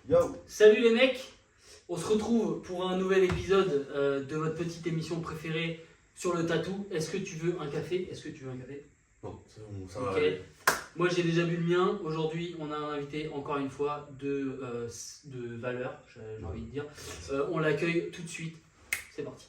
Yo. Salut les mecs, on se retrouve pour un nouvel épisode de votre petite émission préférée sur le tatou. Est-ce que tu veux un café? Non, c'est bon, ça va Ok. aller. Moi j'ai déjà bu le mien. Aujourd'hui on a un invité encore une fois de valeur, j'ai envie de dire. On l'accueille tout de suite. C'est parti.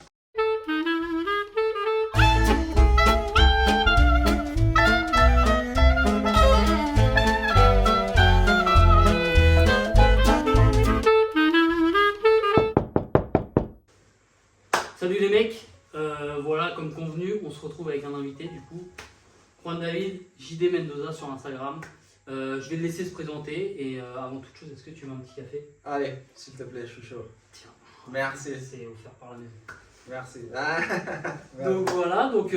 Salut les mecs, voilà comme convenu, on se retrouve avec un invité du coup, Juan David, JD Mendoza sur Instagram. Je vais le laisser se présenter et avant toute chose, est-ce que tu veux un petit café? Allez, s'il te plaît, je suis chaud. Tiens, Merci. c'est offert par la maison. Merci. Donc voilà, donc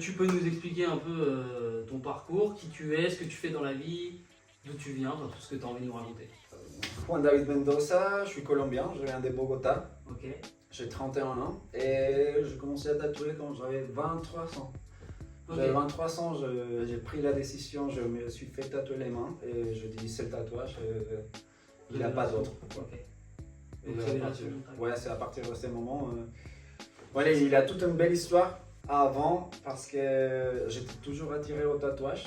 tu peux nous expliquer un peu ton parcours, qui tu es, ce que tu fais dans la vie, d'où tu viens, enfin, tout ce que tu as envie de nous raconter. Juan David Mendoza, je suis colombien, je viens de Bogota. Ok. J'ai 31 ans et j'ai commencé à tatouer quand j'avais 23 ans. Ok. J'avais 23 ans, j'ai pris la décision, je me suis fait tatouer les mains et je dis c'est le tatouage, il n'y a pas d'autre. Ok. Et Donc, à révélation, partir- tac. ouais, c'est à partir de ce moment. Voilà, il a toute une belle histoire avant parce que j'étais toujours attiré au tatouage,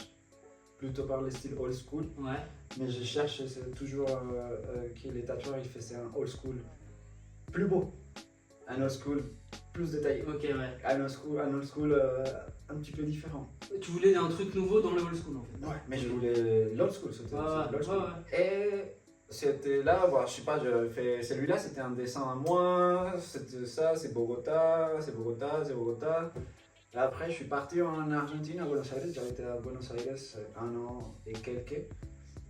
plutôt par le style old school. Ouais. Mais je cherche toujours que les tatoueurs ils faisaient un old school plus beau, un old school plus détaillé, Ok, ouais. un old school un petit peu différent. Tu voulais un truc nouveau dans le old school en fait. Ouais, mais je voulais l'old school, c'était Ouais, l'old school. ouais. Et c'était là, bah, je sais pas, je fais celui-là, c'était un dessin à moi, c'était ça, c'est Bogota, c'est Bogota, c'est Bogota. Et après, je suis parti en Argentine, à Buenos Aires, j'avais été à Buenos Aires 1 an et quelques.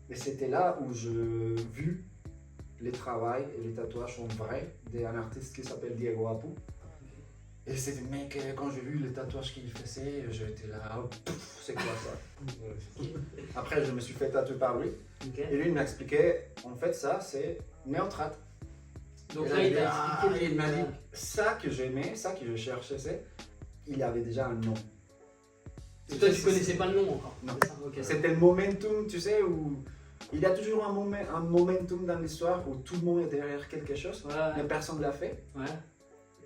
Et c'était là où je vu les travaux et les tatouages en vrai d'un artiste qui s'appelle Diego Apu. Et c'était mec, quand j'ai vu les tatouages qu'il faisait, j'étais là, oh, pff, c'est quoi ça? Après, je me suis fait tatouer par lui. Ok. Et lui, il m'a expliqué, en fait, ça, c'est néotrate. Donc Et là, il t'a ah, expliqué. il m'a dit, ça que j'aimais, ça que je cherchais, c'est, il avait déjà un nom. Et toi, tu connaissais pas le nom encore. Non. C'est ça, ok. C'était le momentum, tu sais, où il y a toujours un momentum dans l'histoire où tout le monde est derrière quelque chose, mais Ouais, personne ne l'a fait. ouais.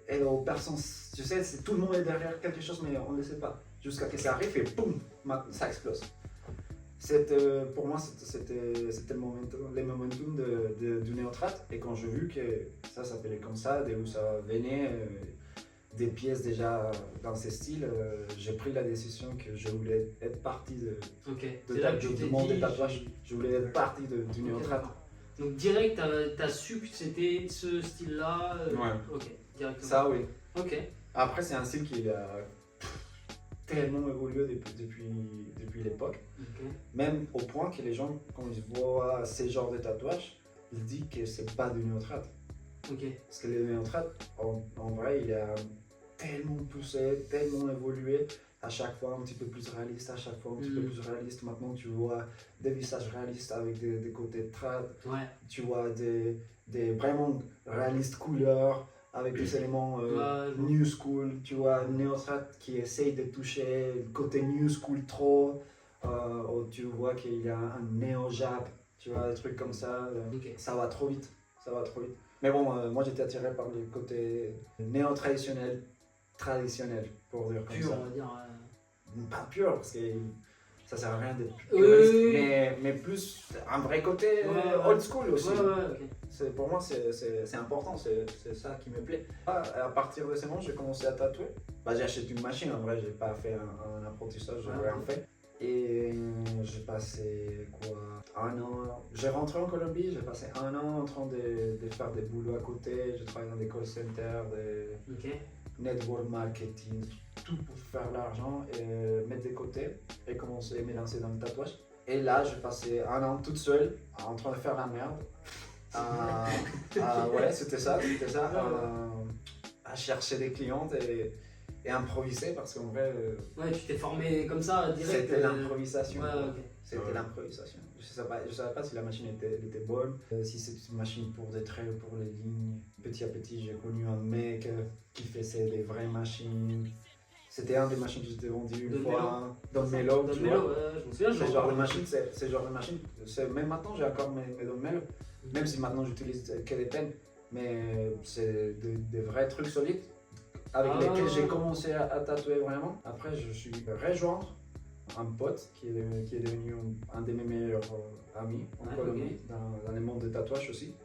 Et personne, tu sais, tout le monde est derrière quelque chose, mais on ne le sait pas. Jusqu'à ce que ça arrive et boum, ça explose. Pour moi, c'était le momentum du néotrate. Et quand j'ai vu que ça s'appelait comme ça, d'où ça venait, des pièces déjà dans ce style, j'ai pris la décision que je voulais être partie Ok. C'est là que tu t'es du monde dit, des tatouages. Je voulais être partie du Ok, néotrate. d'accord. Donc direct, t'as su que c'était ce style-là. Ouais. Ok, directement. Ça, oui. Ok. Après, c'est un style qui a tellement évolué depuis l'époque. Ok. Même au point que les gens, quand ils voient ces genres de tatouages, ils disent que c'est pas du néotrate. Ok. Parce que le néotrate, en vrai, il a tellement poussé, tellement évolué. À chaque fois un petit peu plus réaliste, à chaque fois un petit peu plus réaliste. Maintenant, tu vois des visages réalistes avec des côtés trad. Ouais. Tu vois des vraiment réalistes couleurs avec des éléments Ouais, je vois. new school. Tu vois néotrate qui essaye de toucher le côté new school trop. Où tu vois qu'il y a un néo-jap, tu vois, des trucs comme ça. Ok. Ça va trop vite, ça va trop vite. Mais bon, moi j'étais attiré par le côté néo-traditionnel, traditionnel, pour dire comme Pur, ça. on va dire. Pas pur, parce que ça sert à rien d'être Oui, puriste, oui, oui. mais plus un vrai côté Ouais. old school aussi. Ouais, ok. Pour moi, c'est important, c'est ça qui me plaît. À partir de ce moment, j'ai commencé à tatouer. Bah, j'ai acheté une machine, en vrai, j'ai pas fait un apprentissage, j'ai Ouais. rien fait. Et j'ai passé quoi, 1 an. J'ai rentré en Colombie, j'ai passé 1 an en train de faire des boulots à côté. J'ai travaillé dans des call centers, des Ok. network marketing, tout pour faire l'argent et mettre de côté et commencer à me lancer dans le tatouage. Et là, j'ai passé 1 an toute seule en train de faire la merde. Ouais, c'était ça, à chercher des clientes et improviser parce qu'en vrai, Ouais, tu t'es formé comme ça, direct. c'était l'improvisation. Ouais, ok. C'était Ouais. l'improvisation. Je savais pas si la machine était bonne, si c'était une machine pour des traits ou pour les lignes. Petit à petit, j'ai connu un mec qui faisait des vraies machines. C'était un des machines que j'étais vendu une Don fois dans Melo, Don tu Melo, vois. ouais, je me souviens. Ce genre de machine, même maintenant j'ai encore mes Don Melo, même si maintenant j'utilise que des pens, mais c'est des vrais trucs solides avec lesquels j'ai commencé à tatouer vraiment. Après, je suis rejoindre un pote qui est devenu un de mes meilleurs amis en Colombie, okay. dans le monde des tatouages aussi.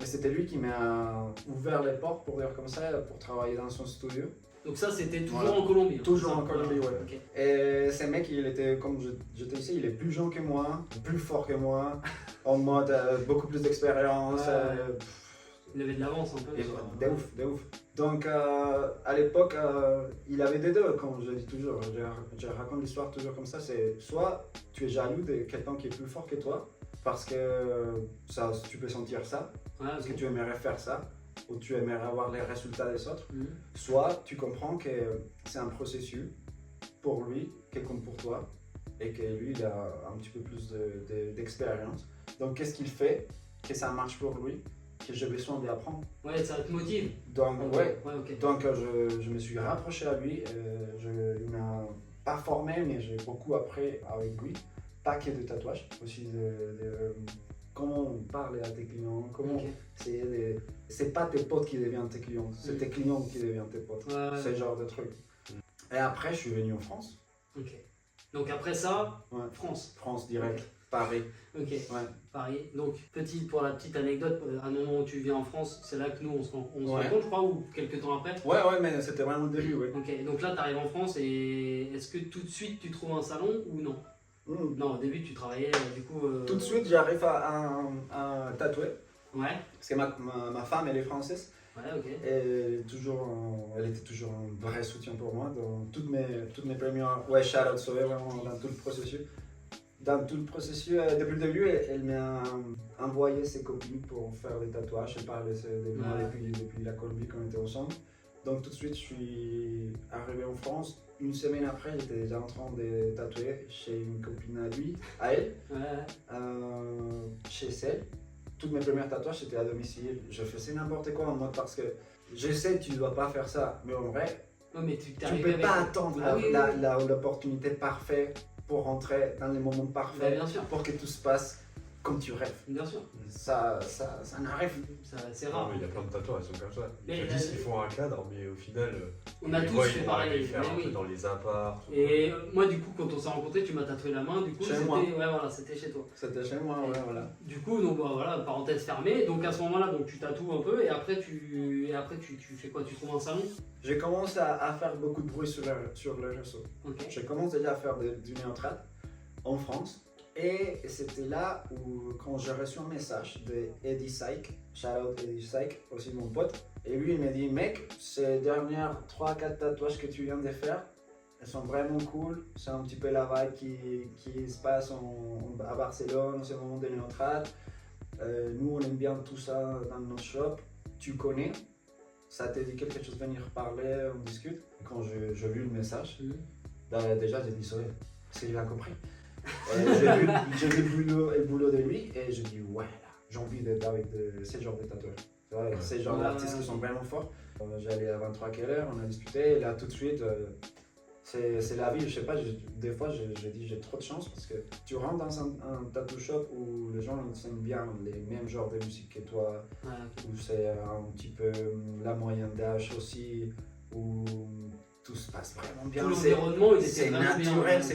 Et c'était lui qui m'a ouvert les portes, pour dire comme ça, pour travailler dans son studio. Donc ça, c'était toujours Voilà. en Colombie. Hein, Toujours en Colombie, ouais. Okay. Et ce mec, il était, comme je te disais, il est plus jeune que moi, plus fort que moi, en mode beaucoup plus d'expérience. Il avait de l'avance un peu. De ouf. Donc à l'époque, il avait des deux, comme je dis toujours, je raconte l'histoire toujours comme ça, c'est soit tu es jaloux de quelqu'un qui est plus fort que toi, parce que ça, tu peux sentir ça, parce que tu aimerais faire ça, ou tu aimerais avoir les résultats des autres, soit tu comprends que c'est un processus pour lui, que comme pour toi, et que lui il a un petit peu plus d'expérience. Donc qu'est-ce qu'il fait que ça marche pour lui, que j'ai besoin d'apprendre. Ouais, ça te motive. Donc, okay. Donc je me suis rapproché à lui, il m'a pas formé, mais j'ai beaucoup appris avec lui, pas que de tatouage, aussi de comment parler à tes clients, comment c'est pas tes potes qui deviennent tes clients, c'est tes clients qui deviennent tes potes, ce genre de truc. Et après, je suis venu en France. Ok. Donc après ça, France. France direct, Paris. Ok, Paris. Donc, pour la petite anecdote, à un moment où tu viens en France, c'est là que nous on se rencontre, je crois, ou quelques temps après. Ouais, mais c'était vraiment le début, ouais. Ok, donc là tu arrives en France et est-ce que tout de suite tu trouves un salon ou non? Non, au début tu travaillais du coup. Tout de suite j'arrive à tatouer. Ouais. Parce que ma femme elle est française. Ouais, ok. Et elle était toujours un vrai soutien pour moi dans toutes mes premières. Ouais, shout-out Zoé, vraiment dans tout le processus. Depuis le début, elle m'a envoyé ses copines pour faire des tatouages. Elle parlait de moi depuis la Colombie quand on était ensemble. Donc tout de suite, je suis arrivé en France. Une semaine après, j'étais déjà en train de tatouer chez une copine à elle, chez elle. Toutes mes premières tatouages, c'était à domicile. Je faisais n'importe quoi en mode parce que je sais que tu ne dois pas faire ça, mais en vrai, mais tu ne peux pas attendre l'opportunité parfaite pour rentrer dans les moments parfaits, pour que tout se passe comme tu rêves. Bien sûr. Ça n'arrive. C'est rare. Non, mais il y a plein de tatouages, ils sont comme ça. Ils te disent qu'ils font un cadre, mais au final, on a tous fait pareil. Faire un peu dans les apparts. Et moi, du coup, quand on s'est rencontrés, tu m'as tatoué la main. Du coup, c'était chez toi. C'était chez moi, voilà. Du coup, donc voilà, parenthèse fermée. Donc à ce moment-là, donc tu tatoues un peu et après tu fais quoi? Tu trouves un salon? Je commence à faire beaucoup de bruit sur le réseau. Okay. Je commence déjà à faire du néo-trad en France. Et c'était là où, quand j'ai reçu un message de Eddie Syke, shout-out Eddie Syke, aussi mon pote, et lui il m'a dit, mec, ces dernières 3-4 tatouages que tu viens de faire, elles sont vraiment cool, c'est un petit peu la vibe qui se passe à Barcelone, en ce moment de néo-trad. Nous on aime bien tout ça dans notre shop, tu connais, ça t'a dit quelque chose de venir parler, on discute. Et quand j'ai vu le message, déjà j'ai dit, sorry, parce qu'il a compris. J'ai vu le boulot de lui et j'ai dit ouais, j'ai envie d'être avec ces genres de tatoueurs. Ces genres d'artistes qui sont vraiment forts. J'allais à 23 Keller, on a discuté et là tout de suite, c'est la vie. Je sais pas, des fois j'ai dit j'ai trop de chance parce que tu rentres dans un tattoo shop où les gens aiment bien les mêmes genres de musique que toi, où c'est un petit peu la moyenne d'âge aussi, où tout se passe vraiment bien. L'environnement, c'est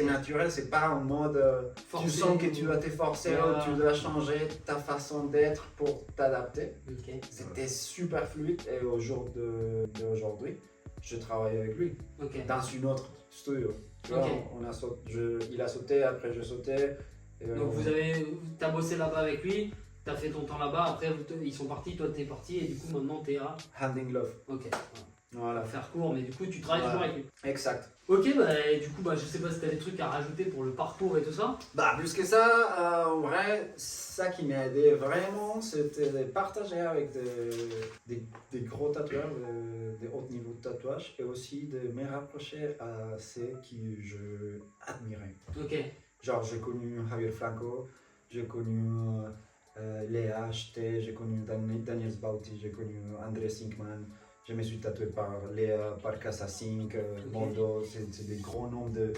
naturel, c'est pas en mode tu sens que tu dois t'efforcer ou tu dois changer ta façon d'être pour t'adapter. C'était super fluide et au jour d'aujourd'hui, je travaille avec lui dans une autre studio. Il a sauté, après je sautais. Donc t'as bossé là-bas avec lui, t'as fait ton temps là-bas, après ils sont partis, toi t'es parti et du coup maintenant t'es à Hand in Glove. Voilà. Faire court, mais du coup tu travailles toujours avec lui. Exact. Ok, du coup je sais pas si t'as des trucs à rajouter pour le parcours et tout ça. Plus que ça, en vrai, ça qui m'a aidé vraiment, c'était de partager avec des gros tatoueurs, des hauts niveaux de tatouage, et aussi de me rapprocher à ceux qui je admirais. Genre j'ai connu Javier Franco, j'ai connu Léa HT, j'ai connu Daniel Bauti, j'ai connu André Sinkman. Je me suis tatoué par Léa, par Casa 5, Mondo, c'est des gros noms de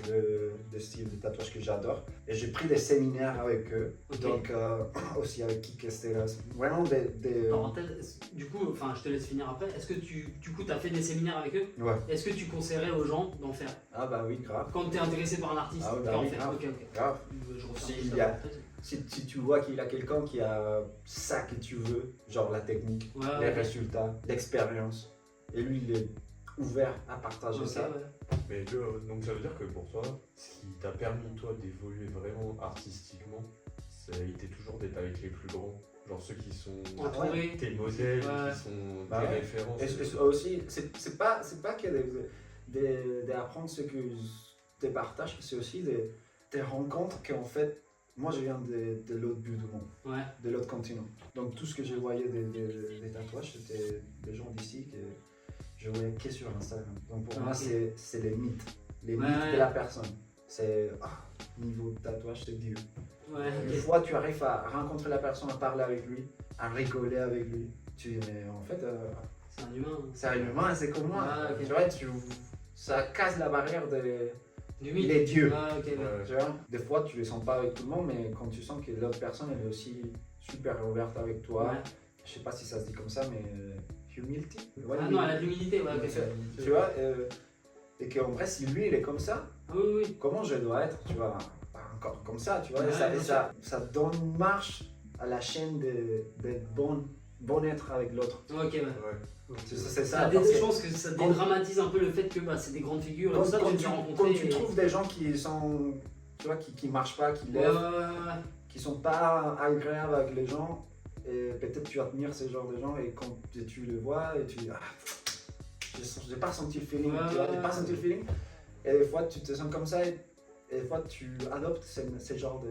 styles de tatouage que j'adore. Et j'ai pris des séminaires avec eux, donc aussi avec Kik Esteras. Vraiment des... Parenthèse, du coup, enfin je te laisse finir après, est-ce que tu as fait des séminaires avec eux? Ouais. Est-ce que tu conseillerais aux gens d'en faire? Ah bah oui, grave. Quand tu es intéressé par un artiste, Ah bah d'en oui, faire. grave. Ok. Grave. Je referme Si, juste il la y a- parenthèse. Si tu vois qu'il a quelqu'un qui a ça que tu veux, genre la technique, Ouais, les ouais. résultats, l'expérience, et lui il est ouvert à partager Ok, ça. ouais. Mais donc ça veut dire que pour toi, ce qui t'a permis toi d'évoluer vraiment artistiquement, ça a été toujours d'être avec les plus grands. Genre ceux qui sont Entouré. tes modèles, Ouais. qui sont Bah tes ouais. références. Et aussi, c'est pas que d'apprendre ce que tu partages, c'est aussi des rencontres qu'en fait, moi je viens de l'autre bout du monde, Ouais. de l'autre continent. Donc tout ce que je voyais des tatouages, c'était des gens d'ici que je voyais que sur Instagram. Donc pour moi, Ok. c'est les mythes Ouais. de la personne. C'est niveau de tatouage, c'est Dieu. Ouais, Une fois tu arrives à rencontrer la personne, à parler avec lui, à rigoler avec lui, tu dis mais en fait c'est un humain. c'est un humain, c'est comme moi. Ah, ok. Tu vois, ça casse la barrière Du il mythe. est Dieu. Ah, ok, ouais. Ouais. Tu vois, des fois tu les sens pas avec tout le monde, mais quand tu sens que l'autre personne elle est aussi super ouverte avec toi, Ouais. je sais pas si ça se dit comme ça, mais humility. Ouais, Ah non, elle a de l'humilité, ouais, ok. tu vois, et qu'en vrai si lui il est comme ça, Ah oui, oui. comment je dois être, tu vois, pas encore comme ça, tu vois, Ouais, et bien ça donne une marche à la chaîne d'être bon être avec l'autre. Ok, ouais. Ouais. C'est Ça ça. Parce je que pense que ça dédramatise un peu le fait que bah, c'est des grandes figures et quand, tout ça, quand tu tu, les as quand rencontrés. tu trouves des gens qui sont, tu vois, qui marchent pas, qui Ouais, lèvent, ouais. qui sont pas agréables avec les gens, et peut-être tu admires ce genre de gens, et quand tu les vois, et tu dis, ah, j'ai pas senti le feeling, Ouais, tu vois, ouais, j'ai pas ouais. senti le feeling, et des fois tu te sens comme ça, et des fois tu adoptes ce genre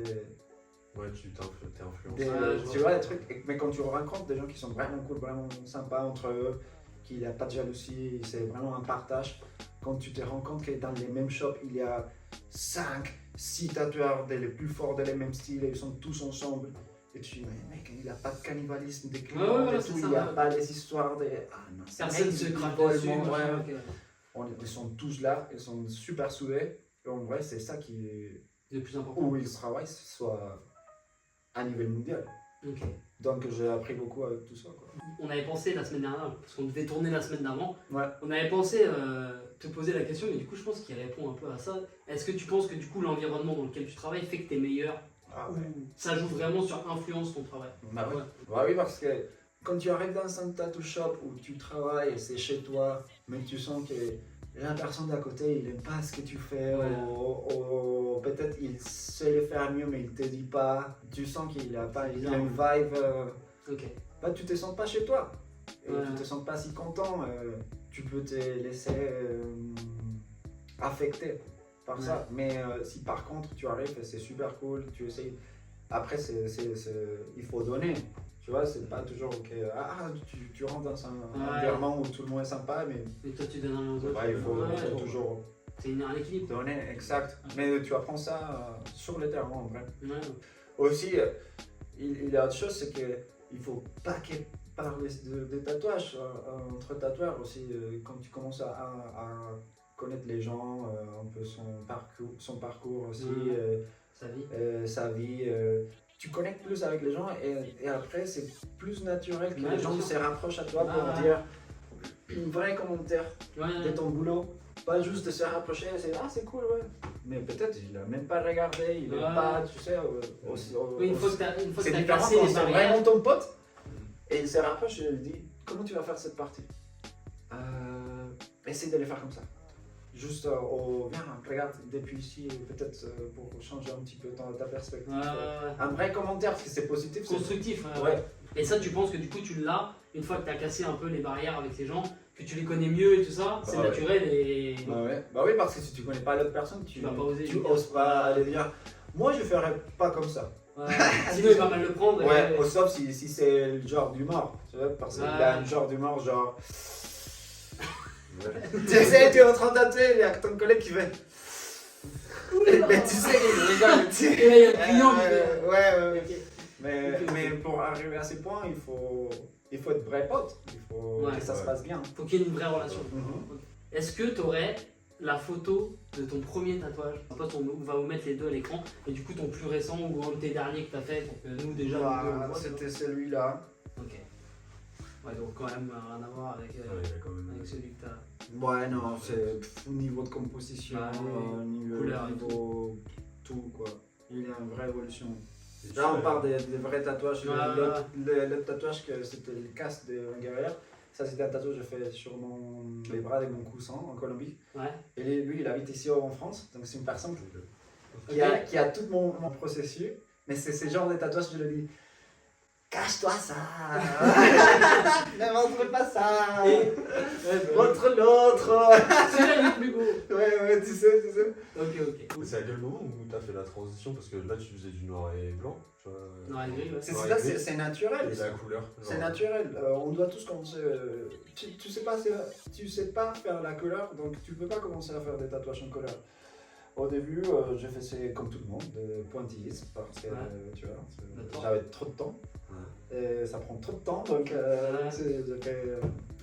Ouais, tu t'es influencé. Ouais, tu vois, les trucs, mais quand tu rencontres des gens qui sont vraiment cool, vraiment sympas entre eux, qu'il n'y a pas de jalousie, c'est vraiment un partage. Quand tu te rends compte que dans les mêmes shops, il y a 5, 6 tatoueurs les plus forts de les mêmes styles et ils sont tous ensemble. Et tu dis, mais mec, il n'y a pas de cannibalisme des clients, ouais, et c'est tout, ça, il n'y a ouais. pas les histoires de. Ah non, Personne se craque dessus. machin, ok. Ils sont tous là, ils sont super soudés. Et en vrai, c'est ça qui est. Le plus important. Où ils travaillent, soit à niveau mondial. Ok. Donc j'ai appris beaucoup avec tout ça. Quoi. On avait pensé la semaine dernière, parce qu'on devait tourner la semaine d'avant, Ouais. on avait pensé te poser la question, mais du coup je pense qu'il répond un peu à ça. Est-ce que tu penses que du coup l'environnement dans lequel tu travailles fait que tu es meilleur Ah ou ouais. ça joue vraiment sur influence ton travail? Bah oui. Ouais. Bah oui, parce que quand tu arrives dans un tattoo shop où tu travailles et c'est chez toi, mais tu sens que la personne d'à côté, il n'aime pas ce que tu fais, Ouais. ou peut-être il sait le faire mieux, mais il te dit pas. Tu sens qu'il a pas il a une vibe. Ok. Bah, tu te sens pas chez toi. Et Ouais. tu te sens pas si content. Tu peux te laisser affecter par ça. Mais si par contre tu arrives et c'est super cool, tu essayes. Après, il faut donner. Tu vois, c'est pas toujours que tu rentres dans un environnement où tout le monde est sympa, mais Et toi tu donnes un aux autres. ouais, il faut Ouais, toujours c'est un équilibre. donner, exact. Mais tu apprends ça sur le terrain en vrai. Ouais. Aussi, il y a autre chose, c'est qu'il faut pas qu'il parle de tatouages entre tatoueurs aussi. Quand tu commences à connaître les gens, un peu son parcours aussi, Sa vie. sa vie. Tu connectes plus avec les gens et après c'est plus naturel que Ouais, les bien gens sûr. se rapprochent à toi pour Ouais. dire un vrai commentaire Ouais. de ton boulot. Pas juste de se rapprocher et c'est c'est cool, ouais. Mais peut-être il a même pas regardé, il est Ouais. pas, tu sais, Oui, une fois que t'as c'est cassé différent les quand c'est barrières. vraiment ton pote et il se rapproche et il dit comment tu vas faire cette partie. Essaye de le faire comme ça. Juste viens, regarde depuis ici, peut-être pour changer un petit peu ta perspective. Un vrai commentaire, parce que c'est positif. Constructif. Ouais. Et ça, tu penses que du coup, tu l'as une fois que tu as cassé un peu les barrières avec les gens, que tu les connais mieux et tout ça, c'est ouais. naturel et. Bah oui, parce que si tu connais pas l'autre personne, tu vas pas oser lui dire. oses pas aller dire moi je ferais pas comme ça. Ouais. Sinon, il va mal le prendre. Ouais, sauf si c'est le genre d'humour, tu vois, parce qu'il a un genre d'humour genre. Tu sais, tu es en train de tatouer, il y a ton collègue qui fait. Mais tu sais, il rigole, tu sais. Et là, il y a le client qui fait. Ouais. Ok. Mais pour arriver à ces points, il faut être vrai pote. Il faut Ouais. que ça se passe bien. Faut qu'il y ait une vraie relation. Mhm. Ok. Est-ce que tu aurais la photo de ton premier tatouage? Un pote, on va vous mettre les deux à l'écran. Et du coup, ton plus récent ou un de tes derniers que tu as fait pour que nous, déjà, Bah, nous deux, on voit, c'était celui-là. Ok. Ouais, donc quand même rien à voir avec, Ouais, il y a quand même. avec celui que tu as. Ouais, non, c'est au niveau de composition, Ouais, niveau, couleur et tout quoi. Il y a une vraie évolution. Et tu Là, on fais- parle des vrais tatouages. Ouais, Le tatouage, que c'était le casque de guerrière, ça c'était un tatouage que j'ai fait sur les bras de mon cousin en Colombie. Ouais. Et lui, il habite ici en France, donc c'est une personne Ok. qui a tout mon processus. Mais c'est ce genre de tatouage, je lui dis, cache-toi ça. Ne montre pas ça. Et- Montre l'autre. Celui-là, il est plus beau. Ouais, tu sais. Ok. C'est à quel moment où t'as fait la transition? Parce que là, tu faisais du noir et blanc. Tu vois, Non, il est gris, ouais. C'est naturel. et la couleur. C'est genre, naturel. On doit tous commencer. Tu sais pas faire la couleur, donc tu peux pas commencer à faire des tatouages en couleur. Au début, j'ai fait comme tout le monde, de pointillisme, parce que tu vois, D'accord. j'avais trop de temps. Ouais. Et ça prend trop de temps, donc j'ai fait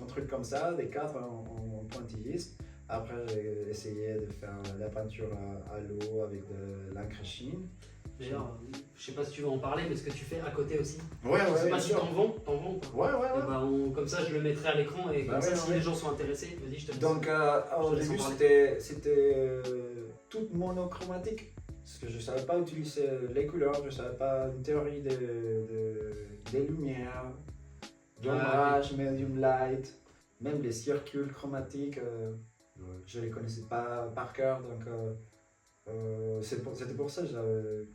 un truc comme ça, des cadres en pointillisme. Après, j'ai essayé de faire la peinture à l'eau avec de l'encre Chine. D'ailleurs, je sais pas si tu veux en parler, mais ce que tu fais à côté aussi. Ouais, Je sais bien pas si sûr. t'en vends ou pas. Ouais. Et bah, comme ça, je le mettrai à l'écran et comme Bah ça, ouais, si ouais. les gens sont intéressés, vas-y, je te laisse. Donc au Je te laisse début en parler. c'était tout monochromatique parce que je savais pas utiliser les couleurs, je savais pas une théorie des lumières, d'ombrage, medium light, même les circuits chromatiques, Ouais. je les connaissais pas par cœur donc c'était pour ça que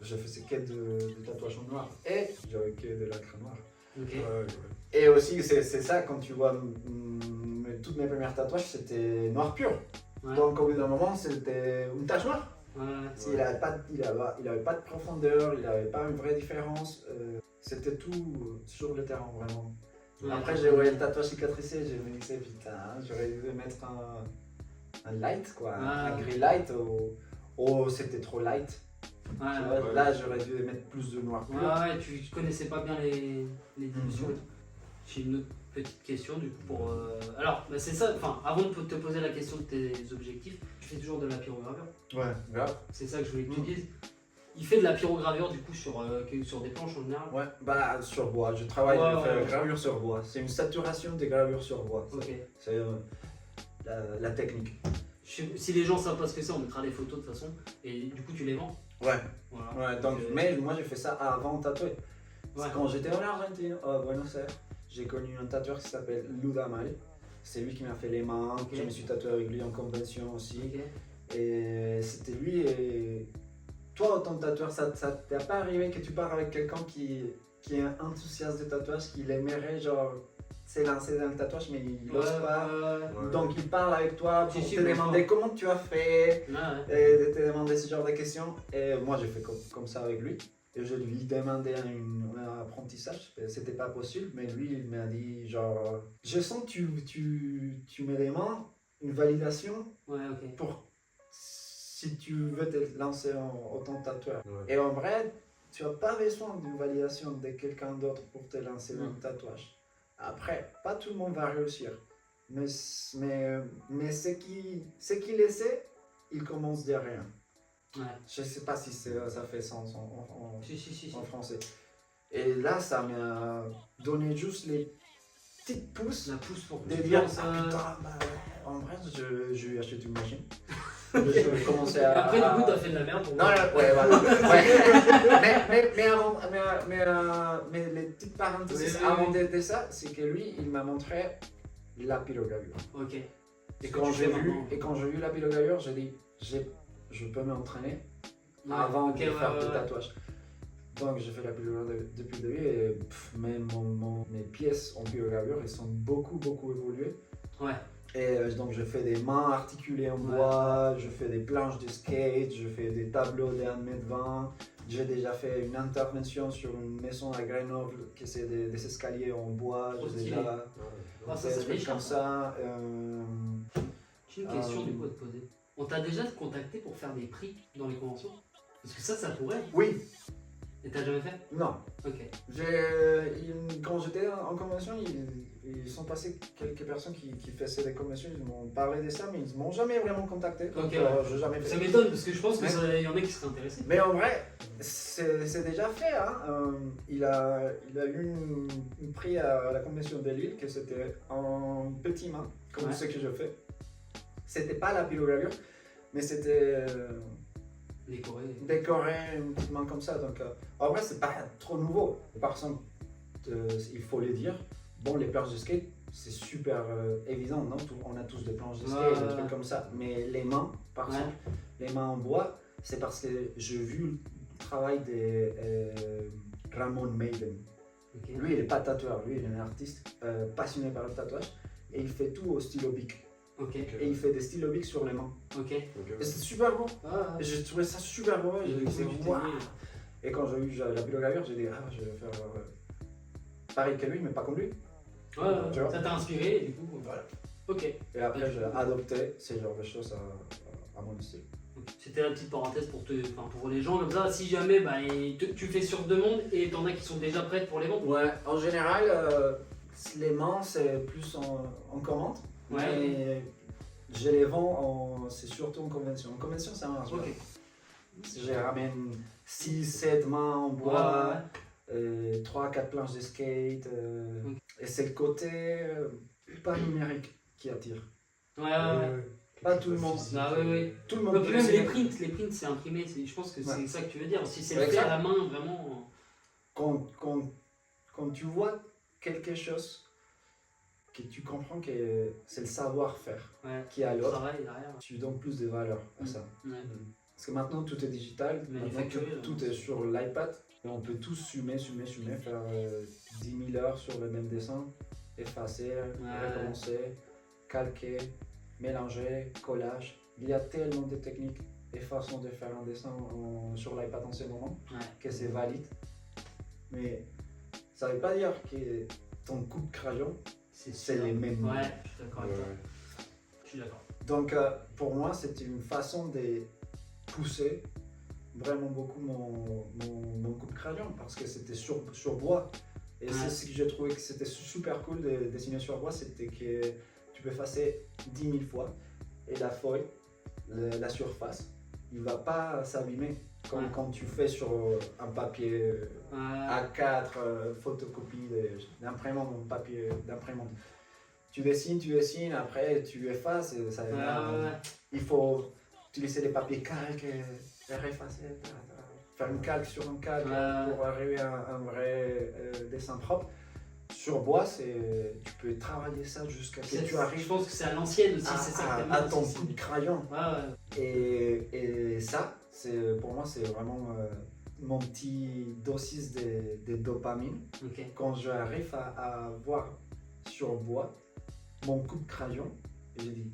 je faisais que de tatouages en noir et j'avais que de l'encre noire. Ok. Ouais. Et aussi, c'est ça, quand tu vois toutes mes premières tatouages, c'était noir pur. Ouais. Donc, au bout d'un moment, c'était une tache noire. Ouais. Il n'avait pas de profondeur, il n'avait pas une vraie différence. C'était tout sur le terrain, vraiment. Ouais. Après, j'ai voyé le tatouage cicatrisé, j'ai me disais, putain, j'aurais dû mettre un light, quoi, un gris light, ou c'était trop light. Ouais, Tu ouais. vois, là, j'aurais dû mettre plus de noir pur. Ouais, tu connaissais pas bien les dimensions Mhm. et tout. J'ai une autre petite question du coup pour. Alors, bah, c'est ça, enfin, avant de te poser la question de tes objectifs, tu fais toujours de la pyrogravure. Ouais, grave. C'est ça que je voulais que tu Mhm. dises. Il fait de la pyrogravure du coup sur des planches en général. Ouais, bah sur bois, je travaille, Ouais, je fais ouais. gravure sur bois. C'est une saturation des gravures sur bois. Ok. C'est la technique. Si les gens savent pas ce que c'est, on mettra des photos de toute façon. Et du coup, tu les vends. Ouais, Voilà. ouais, donc, mais moi j'ai fait ça avant de tatouer. Ouais. Quand j'étais en Argentine, à Buenos Aires, j'ai connu un tatoueur qui s'appelle Ludamal. C'est lui qui m'a fait les mains, Ok. je me suis tatoué avec lui en convention aussi. Ok. Et c'était lui et toi, autant de tatoueur, ça t'est pas arrivé que tu pars avec quelqu'un qui est un enthousiaste de tatouage, qui aimerait genre s'élancer dans le tatouage mais il n'ose pas. Ouais. Donc il parle avec toi pour Si, te bien demander sûr. comment tu as fait, Ouais. et de te demander ce genre de questions. Et moi j'ai fait comme ça avec lui. Et je lui demandais un apprentissage, c'était pas possible, mais lui il m'a dit genre, je sens que tu me demandes une validation Ouais, ok. pour si tu veux te lancer en tant que tatoueur. Ouais. Et en vrai, tu n'as pas besoin d'une validation de quelqu'un d'autre pour te lancer dans Mm. le tatouage. Après, pas tout le monde va réussir. Mais ce qui le sait, il commence de rien. Ouais. Je sais pas si ça fait sens en Si. français. Et là, ça m'a donné juste les petites pousses La pousse pour que de tu dire, lances, ah putain, bah ouais, en vrai, je vais acheter une machine. Je commençais à... Après, du coup, t'as fait de la merde pour Non, moi. ouais, voilà. Ouais. Mais les petites parenthèses Oui. avant de ça, c'est que lui, il m'a montré la pyrogravure. Ok. Et Ce que quand tu j'ai fais vu, maintenant. la pyrogravure, j'ai dit, je peux m'entraîner Ouais, avant ok, de faire ouais, des ouais. tatouages. Donc j'ai fait la pyrogravure depuis le début et même mes pièces en pyrogravure, elles sont beaucoup évoluées. Ouais. Et donc je fais des mains articulées en Ouais. bois, je fais des planches de skate, je fais des tableaux de 1,20 m. J'ai déjà fait une intervention sur une maison à Grenoble qui c'est des escaliers en bois. Trop J'ai stylé. déjà Ah, ça, fait c'est des trucs méchant, comme ça. J'ai une question Euh, du coup à te poser. On t'a déjà contacté pour faire des prix dans les conventions? Parce que ça pourrait. Oui, Et t'as jamais fait? Non. Ok. Quand j'étais en convention, ils sont passés quelques personnes qui faisaient des conventions, ils m'ont parlé de ça, mais ils m'ont jamais vraiment contacté. Ok, Donc, ouais. j'ai jamais Ça fait. m'étonne parce que je pense Ouais. qu'il y en a qui seraient intéressés. Mais en vrai, c'est déjà fait. Hein. Il a eu un prix à la convention de Lille, que c'était en petit main, comme Ouais. ce que je fais. C'était pas la pyrogravure, mais c'était Décoré. décoré une petite main comme ça. Donc, en vrai, c'est pas trop nouveau. Par contre, il faut le dire, bon, les planches de skate, c'est super évident, non? On a tous des planches de skate, Ouais. des trucs comme ça. Mais les mains, par Ouais. exemple, les mains en bois, c'est parce que j'ai vu le travail de Ramon Maiden. Ok. Lui, il n'est pas tatoueur, lui, il est un artiste passionné par le tatouage et il fait tout au stylo bic. Ok. Et il fait des stylo bic sur les mains. Ok. Et c'est super beau. Ah, Et j'ai trouvé ça super beau. J'ai dit, exécuté. waouh. Et quand j'ai eu la pyrogravure, j'ai dit, ah, je vais faire pareil que lui, mais pas comme lui. Ouais, Tu vois. ça t'a inspiré et du coup. Voilà. Ok. Et après, j'ai adopté ce genre de choses à mon style. C'était la petite parenthèse pour les gens comme ça. Si jamais tu fais sur demande et t'en as qui sont déjà prêtes pour les ventes. Ouais, en général, les mains, c'est plus en commande. Ouais. Mais je les vends, c'est surtout en convention. En convention, ça marche. Ok. Je ramène 6-7 mains en bois, 3-4 planches de skate. Ok. Et c'est le côté pas numérique qui attire. Ouais. Pas tout le monde. Ah ouais, ouais. Tout le monde Donc peut même essayer. les prints c'est imprimé. Je pense que c'est Ouais. ça que tu veux dire. Si c'est Ouais, fait à exact. la main, vraiment. Quand tu vois quelque chose que tu comprends que c'est le savoir-faire Ouais. qui est à l'autre, Travail derrière. tu donnes plus de valeur à ça. Ouais. Parce que maintenant tout est digital, maintenant Manufacturé, tout est sur l'iPad et on peut tous sumer, faire 10 000 heures sur le même dessin, effacer, recommencer, calquer, mélanger, collage. Il y a tellement de techniques et façons de faire un dessin sur l'iPad en ce moment Ouais. que c'est valide. Mais ça ne veut pas dire que ton coup de crayon, c'est sûr. les mêmes. Ouais, je suis d'accord avec toi. Ouais. Je suis d'accord. Donc pour moi, c'était une façon de pousser vraiment beaucoup mon coup de crayon parce que c'était sur bois. Et Ouais. c'est ce que j'ai trouvé que c'était super cool de dessiner sur bois, c'était que tu peux effacer 10 000 fois et la feuille, la surface, il va pas s'abîmer comme Ouais. quand tu fais sur un papier A4, photocopie d'imprimante, un papier d'imprimante. Tu dessines, après tu effaces. Et ça, il faut utiliser des papiers calques, effacer, faire une calque sur un calque pour arriver à un vrai dessin propre. Sur bois, tu peux travailler ça jusqu'à ce que tu Je arrives pense que c'est à l'ancienne aussi, c'est ça que t'aimes à bien ton aussi. coup de crayon. Ouais. Et ça, pour moi, c'est vraiment mon petit dosis de dopamine. Ok. Quand j'arrive à voir sur bois mon coup de crayon, et j'ai dit,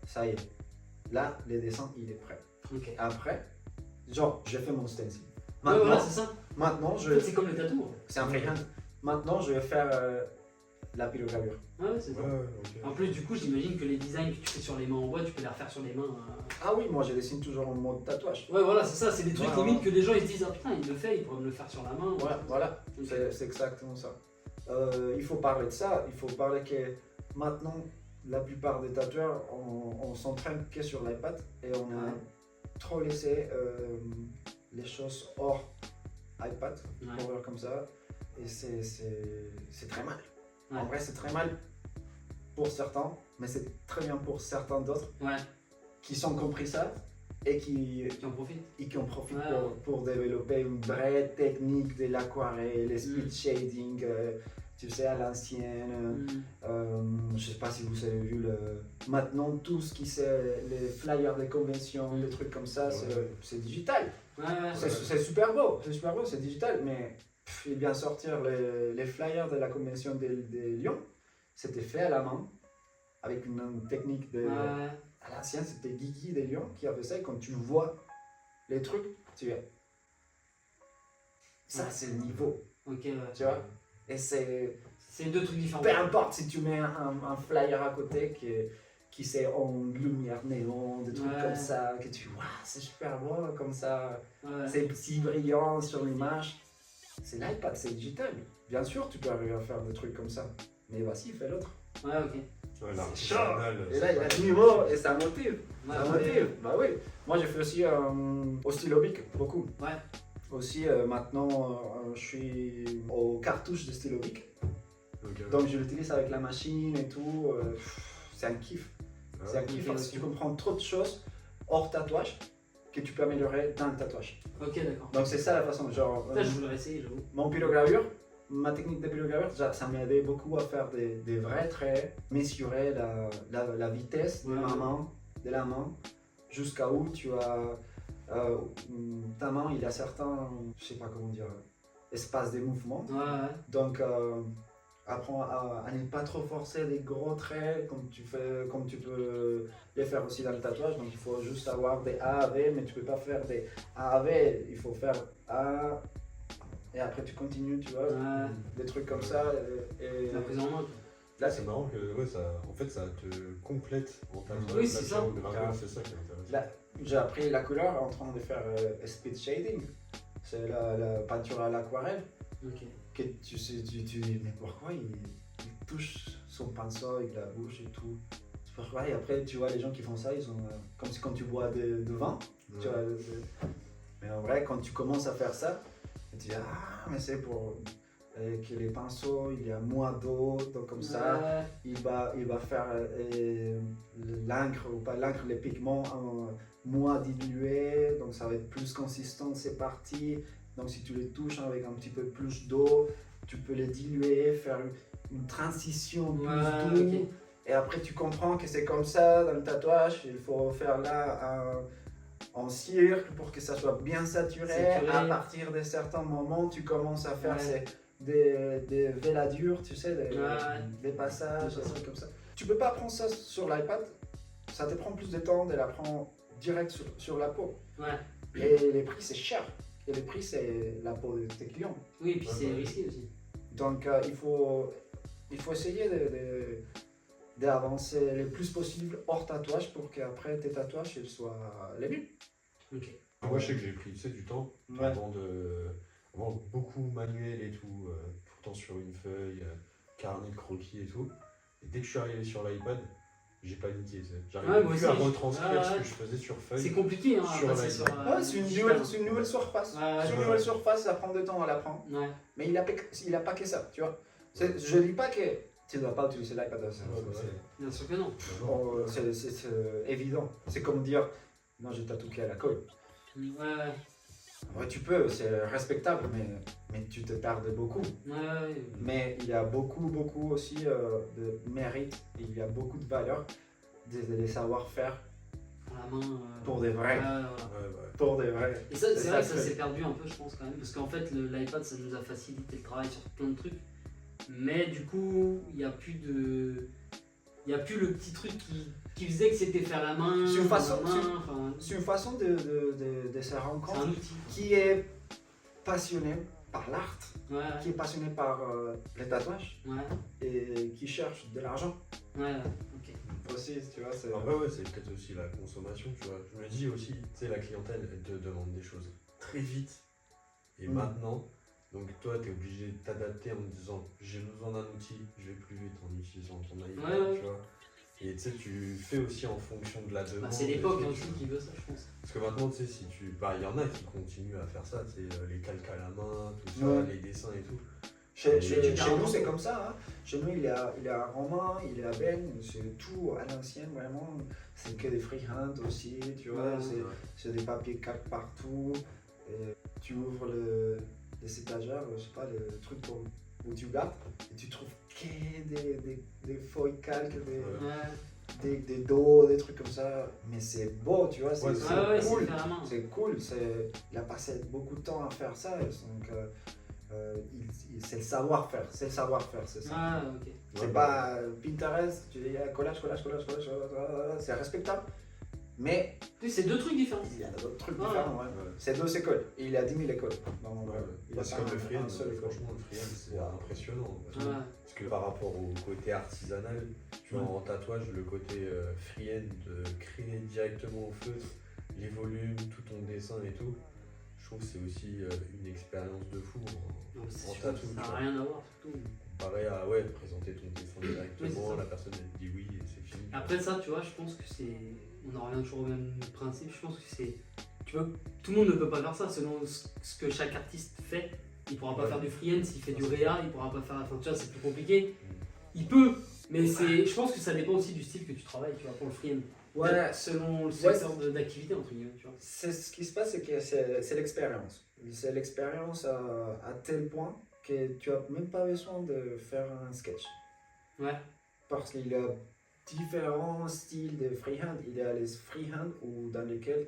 ça y est, là, le dessin, il est prêt. Ok. Après, genre, j'ai fait mon stencil. Ouais, voilà, c'est ça. Maintenant, En fait, c'est comme le tatou. c'est un freehand. Maintenant, je vais faire la pyrogravure. Ouais, c'est ça. En plus, du coup, j'imagine que les designs que tu fais sur les mains en bois, tu peux les refaire sur les mains. Ah oui, moi, je dessine toujours en mode tatouage. Ouais, voilà, c'est ça. C'est des trucs Ouais, limite ouais. que les gens ils se disent, ah putain, il le fait, il pourrait me le faire sur la main. Ouais, voilà, Ok. c'est exactement ça. Il faut parler de ça, il faut parler que maintenant, la plupart des tatoueurs, on s'entraîne que sur l'iPad et on a Ouais. trop laissé les choses hors iPad, Ouais. pour voir comme ça, et c'est très mal. Ouais. En vrai, c'est très mal pour certains, mais c'est très bien pour certains d'autres Ouais, qui ont compris ça et qui qui en profitent. en profitent Ouais. pour développer une vraie technique de l'aquarelle, le speed shading, tu sais, à l'ancienne. Je sais pas si vous avez vu maintenant tout ce qui c'est les flyers des conventions, des trucs comme ça, c'est digital. Ouais. C'est super beau, c'est digital, mais il vient sortir les flyers de la convention de Lyon, c'était fait à la main avec une technique de. Ouais. À l'ancienne, c'était Guigui de Lyon qui avait ça, et quand tu vois les trucs, tu es. Ça, Ouais. c'est le niveau, Ok, ouais. tu vois. Et c'est. C'est deux trucs différents. Peu importe si tu mets un flyer à côté qui c'est en lumière néon, des trucs Ouais. comme ça, que tu vois, c'est super beau comme ça, Ouais. c'est petit brillant sur l'image. C'est l'iPad, c'est digital. Bien sûr, tu peux arriver à faire des trucs comme ça, mais vas-y, fais l'autre. Ouais, ok. Ouais, C'est chaud. l'artisanal, Et là, il y a c'est du pas- niveau et ça motive. Ouais, Ça ouais. motive, bah oui. Moi, j'ai fait aussi au stylo bic, beaucoup. Ouais. Aussi, maintenant, je suis aux cartouches de stylo bic. Ok. Donc, je l'utilise avec la machine et tout. C'est un kiff. Ah, C'est un kiff ok, parce que aussi. tu comprends trop de choses hors tatouage que tu peux améliorer dans le tatouage. Ok, d'accord. Donc, c'est ça la façon. Genre, Ça, je voudrais essayer, j'avoue. mon pylogravure, ma technique de pylogravure, ça m'a aidé beaucoup à faire des vrais traits, mesurer la vitesse Ouais. de la main, jusqu'à où tu as. Ta main, il a certains, je sais pas comment dire, espaces de mouvement. Ouais, ouais. Donc, apprends à ne pas trop forcer des gros traits comme tu peux les faire aussi dans le tatouage. Donc, il faut juste avoir des A à V, mais tu peux pas faire des A à V. Il faut faire A. Et après, tu continues, tu vois, Ouais. des trucs comme ça. Et La prise en main, quoi. là, C'est marrant que ouais, en fait, ça te complète en tatouage. Oui, c'est ça. Grave. C'est ça qui est intéressant. là, j'ai appris la couleur en train de faire speed shading. C'est la peinture à l'aquarelle. Ok. Que tu dis, mais pourquoi il touche son pinceau avec la bouche et tout. C'est pourquoi. Et après, tu vois, les gens qui font ça, ils ont comme si quand tu bois de vin. Tu vois, mais en vrai, quand tu commences à faire ça, tu dis, ah, mais c'est pour que les pinceaux, il y a moins d'eau, donc comme ça, Ouais. il va faire l'encre, ou pas l'encre, les pigments moins dilués, donc ça va être plus consistant, c'est parti. Donc si tu les touches avec un petit peu plus d'eau, tu peux les diluer, faire une transition plus Ouais, douce. ok. Et après tu comprends que c'est comme ça dans le tatouage, il faut faire là en cirque pour que ça soit bien saturé. Saturé. À partir de certains moments, tu commences à faire Ouais. des véladures, tu sais, Ouais. des passages, des trucs comme ça. Tu peux pas apprendre ça sur l'iPad, ça te prend plus de temps de l'apprendre direct sur la peau. Ouais. Et les prix, c'est cher. Et les prix, c'est la peau de tes clients. Oui, et puis Ouais, c'est ouais. risqué aussi. Donc, il faut essayer d'avancer le plus possible hors tatouage pour qu'après tes tatouages ils soient les mieux. Ok. Moi, je sais que j'ai pris du temps Ouais. avant beaucoup manuel et tout, tout le temps sur une feuille, carnet de croquis et tout. Et dès que je suis arrivé sur l'iPad, j'ai paniqué. Ouais, J'arrivais moi plus à aussi. retranscrire ce Ouais. que je faisais sur C'est feuille. compliqué, hein, Sur à passer l'iPad. sur. Ouais, digital. c'est une nouvelle surface. Ouais, C'est une ouais. nouvelle surface, ça prend du temps à l'apprendre. Ouais. Mais il a pas que ça, tu vois. Je dis pas que tu ne dois pas utiliser l'iPad. Bien sûr que non. C'est évident. C'est comme dire, non, j'ai tatoué à la colle. Ouais, ouais. Ouais, tu peux, c'est respectable, mais tu te perds de beaucoup. Ouais, ouais. Mais il y a beaucoup aussi de mérite, il y a beaucoup de valeur, des savoir-faire À la main. pour des vrais. Ouais, voilà. Pour des vrais. Et ça, C'est c'est ça vrai que que ça c'est. s'est perdu un peu, je pense, quand même. Parce qu'en fait, l'iPad, ça nous a facilité le travail sur plein de trucs. Mais du coup, il n'y a plus de. Il n'y a plus le petit truc qui faisait que c'était fait à la main. C'est une façon- à la main, enfin, C'est une façon de se rendre c'est un compte outil. qui est passionné par l'art, Ouais, qui est passionné par les tatouages ouais, et qui cherche de l'argent ouais, ok. aussi, tu vois. C'est... Après, ouais, c'est peut-être aussi la consommation, tu vois. Je me dis aussi, tu sais, la clientèle, elle te demande des choses très vite et Mm. maintenant. Donc, toi, tu es obligé de t'adapter en te disant j'ai besoin d'un outil, je vais plus vite en utilisant ton iPad, Ouais, ouais. tu vois. Et tu sais, tu fais aussi en fonction de la demande. Bah, c'est et l'époque tout, hein, tu aussi vois. qui veut ça, je pense. Parce que maintenant, tu sais, si tu. Bah, il y en a qui continuent à faire ça, tu sais, les calques à la main, tout ça, Ouais. les dessins et tout. Chez carrément. nous, c'est comme ça. Hein. Chez nous, il y a romain, il y a ben, c'est tout à l'ancienne, vraiment. C'est que des freehand aussi, tu vois. Ouais, C'est des papiers calques partout. Et tu ouvres les étagères, je sais pas, le truc où tu gardes, et tu trouves que des feuilles calques, Ouais, des dos, des trucs comme ça. Mais c'est beau, tu vois. C'est Ouais, c'est ouais, ouais, cool. c'est fait à la main. C'est cool. Il a passé beaucoup de temps à faire ça. Et donc, c'est le savoir-faire. C'est le savoir-faire, c'est ça. Ah, ok. C'est pas Pinterest, tu dis collage, c'est respectable. Mais Oui, c'est deux trucs différents. il y a d'autres trucs Ouais. différents. Ouais. Ouais. C'est 2 écoles. Et il y a 10 000 écoles. Donc, Ouais, il y a parce pas que le un freehand, seul école. franchement, le freehand, c'est impressionnant. Ouais. Parce que par rapport au côté artisanal, tu Tu vois, en tatouage, le côté freehand, de créer directement au feu les volumes, tout ton dessin et tout, je trouve que c'est aussi une expérience de fou Non, c'est en sûr, tatou. ça Tu n'a vois. rien à voir, surtout. Comparé à présenter ton dessin Oui, c'est directement, ça. la personne elle te dit oui et c'est fini. Après ça, tu vois, je pense que c'est. On en revient toujours au même principe. Je pense que c'est. Tu vois, tout le monde ne peut pas faire ça selon ce que chaque artiste fait. Il pourra pas Ouais. faire du freehand, s'il fait du réa, il pourra pas faire. Enfin, tu vois, c'est plus compliqué. Il peut, mais c'est. Je pense que ça dépend aussi du style que tu travailles, tu vois, pour le freehand. Ouais, Selon le secteur d'activité, entre guillemets, tu vois. c'est ce qui se passe, c'est que c'est l'expérience. C'est l'expérience à tel point que tu n'as même pas besoin de faire un sketch. Ouais. Parce qu'il y a différents styles de freehand. Il y a les freehand dans lesquels,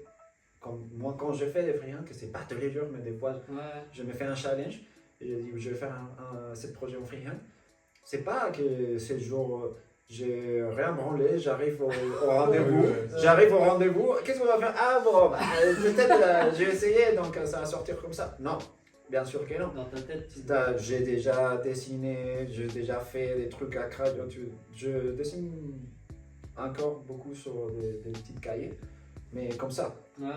comme moi quand je fais des freehand, que c'est pas tous les jours, mais des fois Ouais. je me fais un challenge et je dis je vais faire ce projet en freehand. C'est pas que c'est le jour j'ai rien branlé, j'arrive au rendez-vous. J'arrive au rendez-vous, qu'est-ce qu'on va faire? Ah bon, bah, peut-être j'ai essayé donc ça va sortir comme ça. Non, bien sûr que non. Dans ta tête, tu. J'ai déjà dessiné, j'ai déjà fait des trucs à crayon. Je dessine encore beaucoup sur des petits cahiers, mais comme ça, Ouais.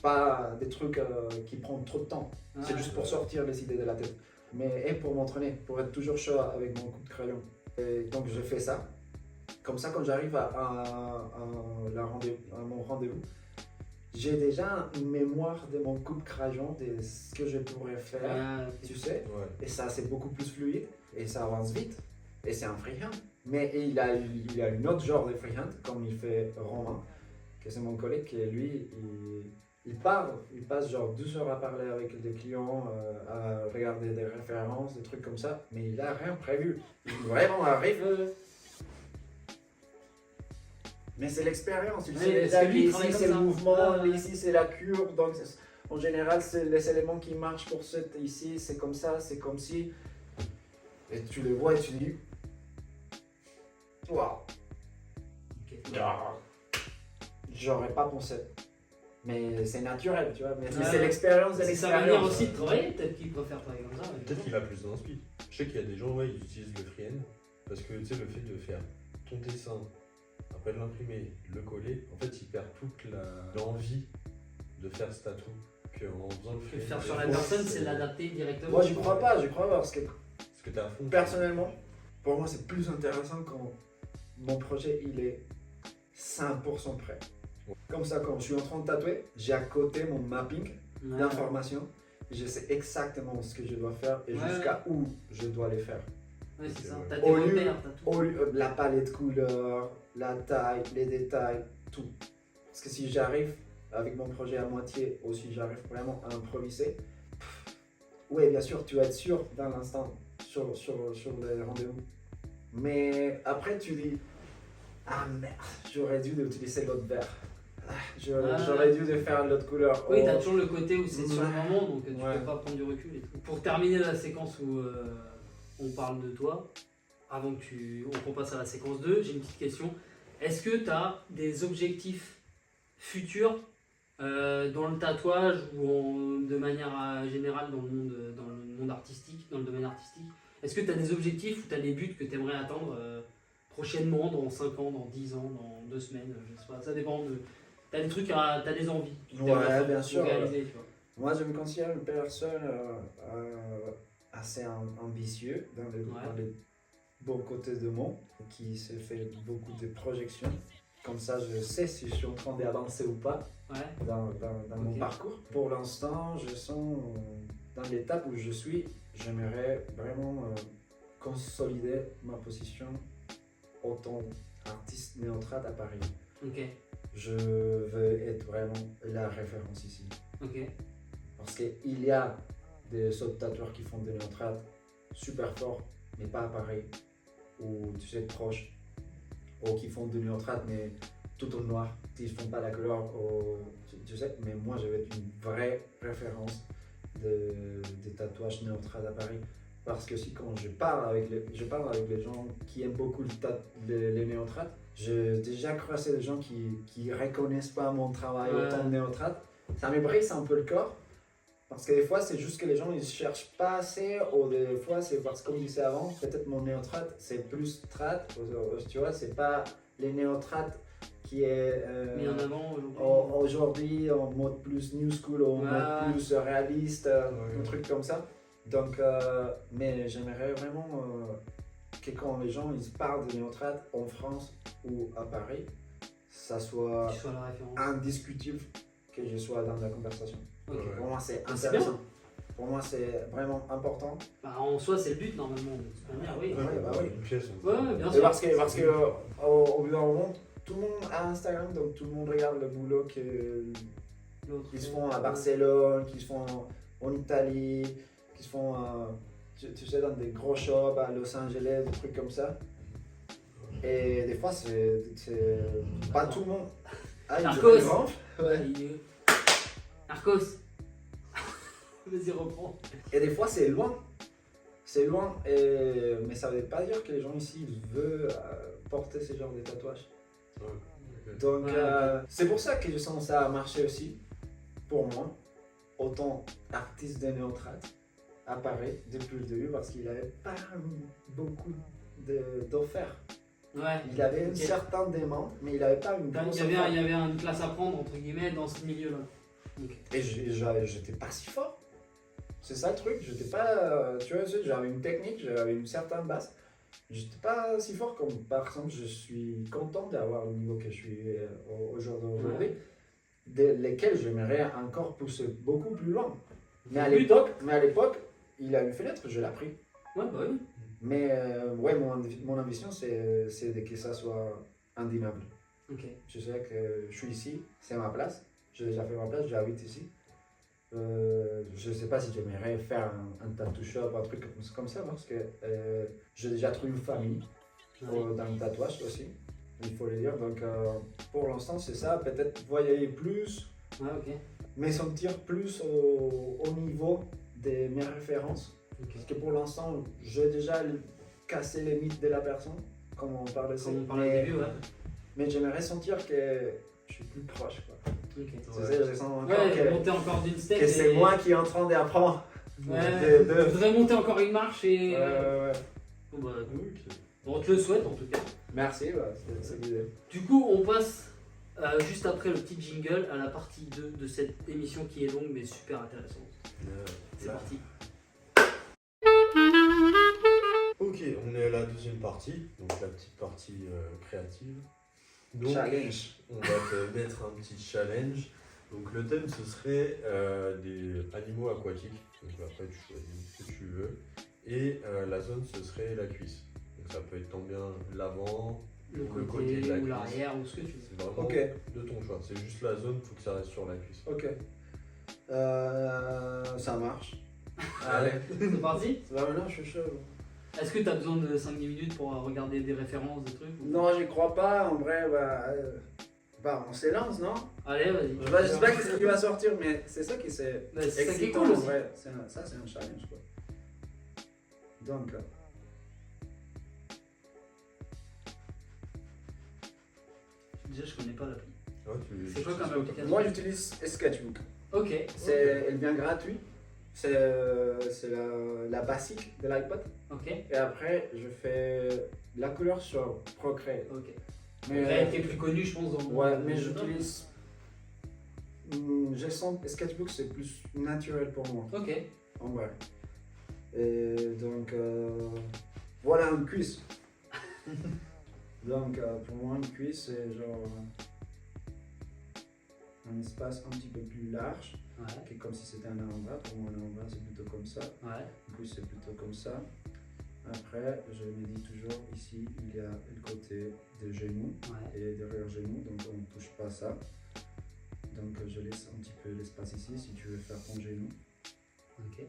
pas des trucs qui prennent trop de temps. Ouais. C'est juste pour sortir les idées de la tête. Mais et pour m'entraîner, pour être toujours chaud avec mon coup de crayon. Et donc je fais ça. Comme ça, quand j'arrive à mon rendez-vous, j'ai déjà une mémoire de mon coup de crayon, de ce que je pourrais faire, Ouais. tu sais. Ouais. Et ça, c'est beaucoup plus fluide et ça avance vite. Et c'est un freehand. Mais il a une autre genre de freehand, comme il fait Romain, que c'est mon collègue, qui lui, il passe genre 12 heures à parler avec des clients, à regarder des références, des trucs comme ça, mais il n'a rien prévu. Il vraiment arrive. Mais c'est l'expérience, il Oui, sait parce déjà que lui, il ici travaille c'est comme le ça. mouvement, Ouais. ici c'est la cure, donc en général c'est les éléments qui marchent pour cette ici, c'est comme ça, c'est comme si. Et tu le vois et tu dis waouh, Ok. j'aurais pas pensé. Mais c'est naturel, tu vois, mais Ouais. c'est l'expérience de C'est sa l'expérience. manière aussi de travailler, peut-être qu'il préfère travailler comme ça. mais- Peut-être qu'il a plus d'inspi. Je sais qu'il y a des gens, ils utilisent le freehand parce que tu sais, le fait de faire ton dessin, après de l'imprimer, le coller, en fait, il perd toute l'envie de faire ce tatou qu'en faisant le Que freehand. faire sur la personne, c'est l'adapter directement. Moi j'y crois pas parce que Parce que t'es à fond. personnellement, pour moi c'est plus intéressant quand mon projet il est 100% prêt. Comme ça, quand je suis en train de tatouer, j'ai à côté mon mapping Ouais. d'informations. Je sais exactement ce que je dois faire et Ouais. jusqu'à où je dois les faire. Ouais, c'est ça. Ouais. T'as tes Au lieu- repères, t'as tout. La palette couleurs, la taille, les détails, tout. Parce que si j'arrive avec mon projet à moitié ou si j'arrive vraiment à improviser, oui, bien sûr, tu vas être sûr dans l'instant sur les rendez-vous. Mais après, tu dis ah merde, j'aurais dû utiliser l'autre vert. Ah, j'aurais dû de faire l'autre couleur. Oui, Oh. t'as toujours le côté où c'est sur le Ouais. moment, donc tu Ouais. peux pas prendre du recul et tout. Pour terminer la séquence où on parle de toi, avant qu'on passe à la séquence 2, j'ai une petite question. Est-ce que tu as des objectifs futurs dans le tatouage ou de manière générale dans le monde artistique, dans le domaine artistique? Est-ce que tu as des objectifs ou tu as des buts que tu aimerais atteindre prochainement, dans 5 ans, dans 10 ans, dans 2 semaines, je sais pas, ça dépend de... T'as des trucs, t'as des envies. que Ouais, t'aimerais bien sûr. réaliser, tu vois. Moi, je me considère une personne assez ambitieux dans les bons côtés de moi, qui se fait beaucoup de projections. Comme ça, je sais si je suis en train d'avancer ou pas Ouais. dans mon Ok. parcours. Pour l'instant, je sens dans l'étape où je suis, j'aimerais vraiment consolider ma position autant artiste néotrate à Paris. Ok. Je veux être vraiment la référence ici. Ok. Parce qu'il y a des autres tatoueurs qui font des néotrates super forts, mais pas à Paris, ou tu sais, proches, ou qui font des néotrates, mais tout en noir. Ils font pas la couleur, tu sais, mais moi je veux être une vraie référence des tatouages néotrates à Paris. Parce que si quand je parle avec les gens qui aiment beaucoup les néotrates, j'ai déjà croisé des gens qui reconnaissent pas mon travail Ouais. autant de néotrate. Ça me brise un peu le corps, Parce que des fois, c'est juste que les gens ils cherchent pas assez, ou des fois, c'est parce que, comme je disais avant, peut-être mon néotrate, c'est plus trad, tu vois, c'est pas les néotrates qui est Mis en avant aujourd'hui en mode plus new school, en mode plus réaliste, un truc comme ça. Donc, mais j'aimerais vraiment que quand les gens ils parlent de néotrate en France ou à Paris, ça soit Tu sois la référence. indiscutible que je sois dans la conversation. Ok. Pour moi, c'est Ah, c'est intéressant. Pour moi, c'est vraiment important. Bah, en soi, c'est le but normalement. De toute manière, oui. Ouais, bah oui. Une pièce. Ouais, bien Et sûr. parce que au bout d'un moment, tout le monde a Instagram, donc tout le monde regarde le boulot qu'ils se font à Barcelone, qu'ils se font en Italie, qu'ils se font tu sais, dans des gros shops à Los Angeles, des trucs comme ça. Et des fois, c'est pas tout le monde. Ah, il Narcos. est grand. Ouais. Narcos. Vas-y, reprends. Et des fois, c'est loin. C'est loin, mais ça veut pas dire que les gens ici veulent porter ce genre de tatouages. Ouais. Donc, Ouais. c'est pour ça que je sens ça marcher aussi, pour moi, autant artiste de néotrate à Paris depuis le début, parce qu'il n'avait pas beaucoup d'offertes. Ouais. Il avait une Ok. certaine demande, mais il n'avait pas une grosse offre. Il y avait une place à prendre, entre guillemets, dans ce milieu-là. Ok. Et j'étais pas si fort. C'est ça le truc, j'étais pas. Tu vois, j'avais une technique, j'avais une certaine base. J'étais pas si fort comme par exemple, je suis content d'avoir le niveau que je suis aujourd'hui, lesquels j'aimerais encore pousser beaucoup plus loin. Mais à l'époque, il a une fenêtre, je l'ai pris. Ouais, bah oui. Mais ouais, mon ambition, c'est que ça soit indéniable. Ok. Je sais que je suis ici, c'est ma place. J'ai déjà fait ma place, j'habite ici. Je ne sais pas si j'aimerais faire un tattoo shop, un truc comme ça, parce que j'ai déjà trouvé une famille dans le tatouage aussi, il faut le dire. Donc pour l'instant, c'est ça. Peut-être voyager plus, Ouais, ok. mais sentir plus au niveau de mes références. Ok. Parce que pour l'instant, j'ai déjà cassé les mythes de la personne, comme on parlait. Comme on parlait au début, ouais. Mais j'aimerais sentir que je suis plus proche, quoi. Ok. Tu sais, je sens encore Ouais, monter encore d'une step. que c'est moi qui est en train d'apprendre. Ouais, de- je voudrais monter encore une marche et. Ouais. Bon, bah, Ok. bon, on te le souhaite en tout cas. Merci, c'est l'idée. Du coup, on passe juste après le petit jingle à la partie 2 de cette émission qui est longue mais super intéressante. C'est Là. parti. Ok, on est à la deuxième partie, donc la petite partie créative. Donc, Challenge. on va te mettre un petit challenge. Donc le thème ce serait des animaux aquatiques. Donc après tu choisis ce que tu veux. Et la zone ce serait la cuisse. Donc ça peut être tant bien l'avant, Le ou côté, de la ou cuisse. l'arrière ou ce que tu veux. C'est vraiment Ok, de ton choix. C'est juste la zone, faut que ça reste sur la cuisse. ok. Ça marche. Allez. C'est parti. Bah maintenant, je suis chaud. Est-ce que tu as besoin de 5-10 minutes pour regarder des références, des trucs ou- Non, j'y crois pas. En vrai, on s'élance, non? Allez, vas-y. Je sais pas ce qui va sortir, mais c'est ça qui c'est Ouais, c'est ça qui est excitant, cool en aussi. vrai. Ça, c'est un challenge, quoi. Donc, Déjà, je connais pas l'appli. Ouais, C'est quoi comme application? moi, j'utilise Sketchbook. Ok. Elle vient gratuit. C'est la basique de l'iPod. Ok. Et après, je fais la couleur sur Procreate. Ok. Mais, Elle est plus connue, je pense, dans le ouais, monde. mais j'utilise. Je sens que Sketchbook, c'est plus naturel pour moi, Ok. en vrai. Et donc, voilà une cuisse. Donc, pour moi, une cuisse, c'est genre un espace un petit peu plus large, Ouais. qui est comme si c'était un avant-bras. Pour moi, un avant-bras, c'est plutôt comme ça. Ouais. Une cuisse, c'est plutôt comme ça. Après, je me dis toujours, ici, il y a le côté des genoux Ouais. et derrière genoux, donc on ne touche pas ça. Donc, je laisse un petit peu l'espace ici si tu veux faire ton genou. Ok.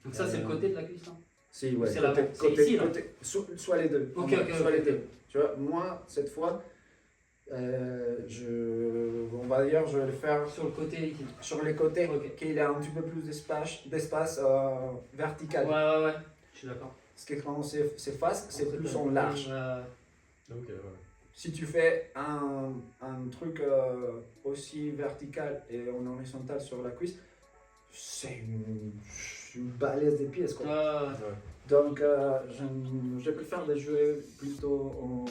Donc ça, c'est le côté de la cuisse, hein. Si, ouais, C'est côté, l'avant, c'est ici, là. soit les deux. Ok, Ouais, ok, soit ok, les ok. deux. Tu vois, moi, cette fois, on va dire, je vais le faire Sur le côté ici. sur les côtés, Ok. qu'il a un petit peu plus d'espace vertical. Ouais. Je suis d'accord. Parce que quand c'est face, c'est Entre plus ta- en large. Ok, ouais. Si tu fais un truc aussi vertical et en horizontal sur la cuisse, c'est une balèze des pièces, quoi. Ouais. Ouais. Donc, je préfère de jouer plutôt